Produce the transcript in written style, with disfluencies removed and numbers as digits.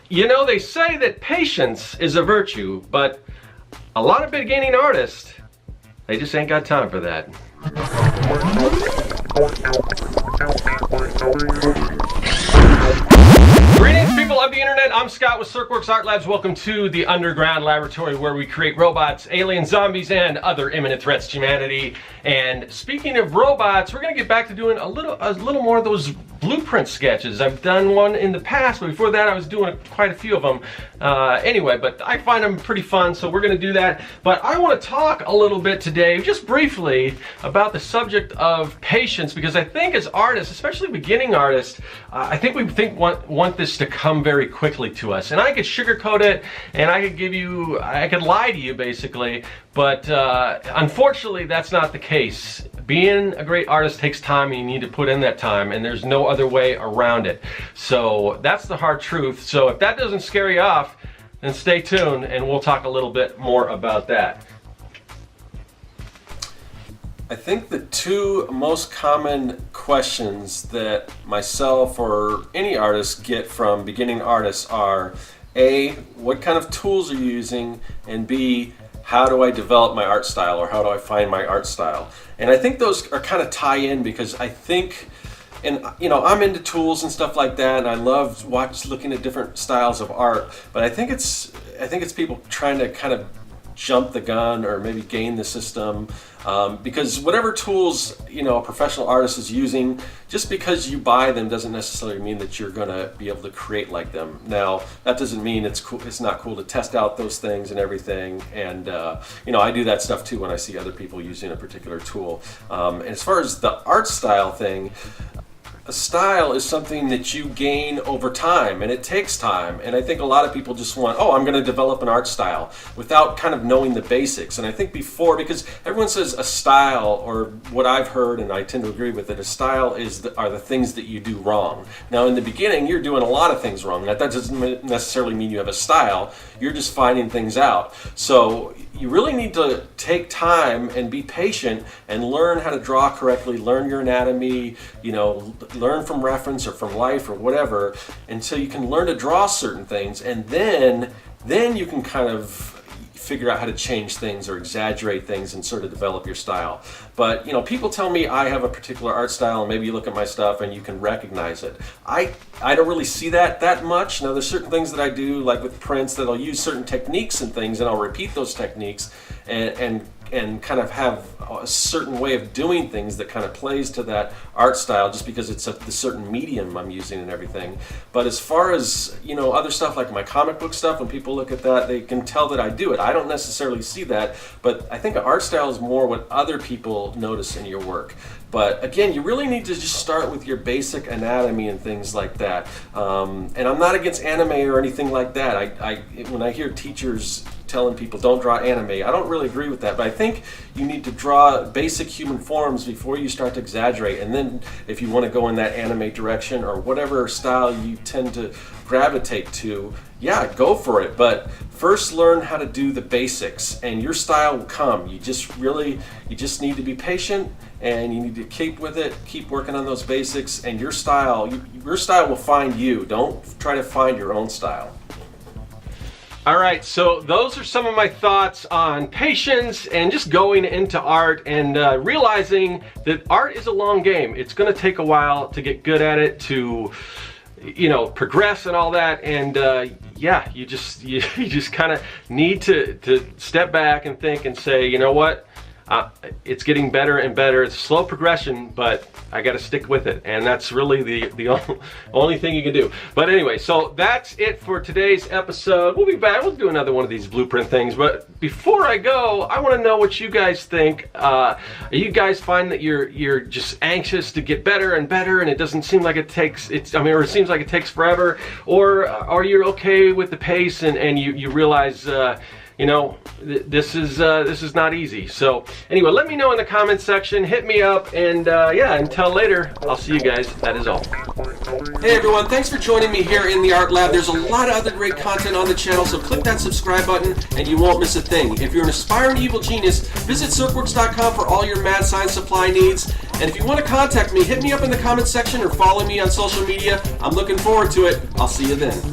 You know, they say that patience is a virtue, but a lot of beginning artists, they just ain't got time for that. Greetings, people of the internet. I'm Scott with Serkworks Art Labs. Welcome to the underground laboratory where we create robots, aliens, zombies, and other imminent threats to humanity. And speaking of robots, we're going to get back to doing a little more of those blueprint sketches. I've done one in the past, but before that I was doing quite a few of them. Anyway, but I find them pretty fun, so we're going to do that. But I want to talk a little bit today, just briefly, about the subject of patience, because I think as artists, especially beginning artists, I think we want this to come very quickly to us. And I could sugarcoat it, and I could lie to you basically, but unfortunately that's not the case. Being a great artist takes time, and you need to put in that time, and there's no other way around it. So that's the hard truth. So if that doesn't scare you off, then stay tuned and we'll talk a little bit more about that. I think the two most common questions that myself or any artist get from beginning artists are A, what kind of tools are you using, and B, how do I develop my art style, or how do I find my art style? And I think those are kind of tie in, because I think, and you know, I'm into tools and stuff like that, and I love looking at different styles of art, but I think it's people trying to kind of jump the gun or maybe game the system, because whatever tools, you know, a professional artist is using, just because you buy them doesn't necessarily mean that you're going to be able to create like them. Now, that doesn't mean it's cool. It's not cool to test out those things and everything, and you know, I do that stuff too when I see other people using a particular tool. And as far as the art style thing, a style is something that you gain over time, and it takes time. And I think a lot of people just want, oh, I'm going to develop an art style without kind of knowing the basics. And I think because everyone says a style, or what I've heard, and I tend to agree with it, a style are the things that you do wrong. Now, in the beginning, you're doing a lot of things wrong. That doesn't necessarily mean you have a style. You're just finding things out. So you really need to take time and be patient and learn how to draw correctly, learn your anatomy, you know, learn from reference or from life or whatever, until you can learn to draw certain things, and then you can kind of figure out how to change things or exaggerate things and sort of develop your style. But you know, people tell me I have a particular art style, and maybe you look at my stuff and you can recognize it. I don't really see that much. Now, there's certain things that I do, like with prints, that I'll use certain techniques and things, and I'll repeat those techniques and kind of have a certain way of doing things that kind of plays to that art style, just because it's the certain medium I'm using and everything. But as far as, you know, other stuff like my comic book stuff, when people look at that, they can tell that I do it. I don't necessarily see that, but I think an art style is more what other people notice in your work. But again, you really need to just start with your basic anatomy and things like that. And I'm not against anime or anything like that. When I hear teachers telling people don't draw anime, I don't really agree with that, but I think you need to draw basic human forms before you start to exaggerate. And then if you want to go in that anime direction, or whatever style you tend to gravitate to, yeah, go for it. But first learn how to do the basics, and your style will come. You just need to be patient, and you need to keep with it, keep working on those basics, and your style will find you. Don't try to find your own style. All right, so those are some of my thoughts on patience and just going into art, and realizing that art is a long game. It's going to take a while to get good at it, to, you know, progress and all that. And yeah, you just kind of need to step back and think and say, you know what? It's getting better and better. It's a slow progression, but I got to stick with it, and that's really the only thing you can do. But anyway, so that's it for today's episode. We'll be back. We'll do another one of these blueprint things. But before I go, I want to know what you guys think. You guys find that you're just anxious to get better and better, and it doesn't seem like it takes or it seems like it takes forever, or are you okay with the pace and you realize you know, this is not easy. So anyway, let me know in the comments section, hit me up, and yeah, until later, I'll see you guys. That is all. Hey everyone, thanks for joining me here in the Art Lab. There's a lot of other great content on the channel, so click that subscribe button and you won't miss a thing. If you're an aspiring evil genius, visit Serkworks.com for all your mad science supply needs. And if you want to contact me, hit me up in the comments section or follow me on social media. I'm looking forward to it. I'll see you then.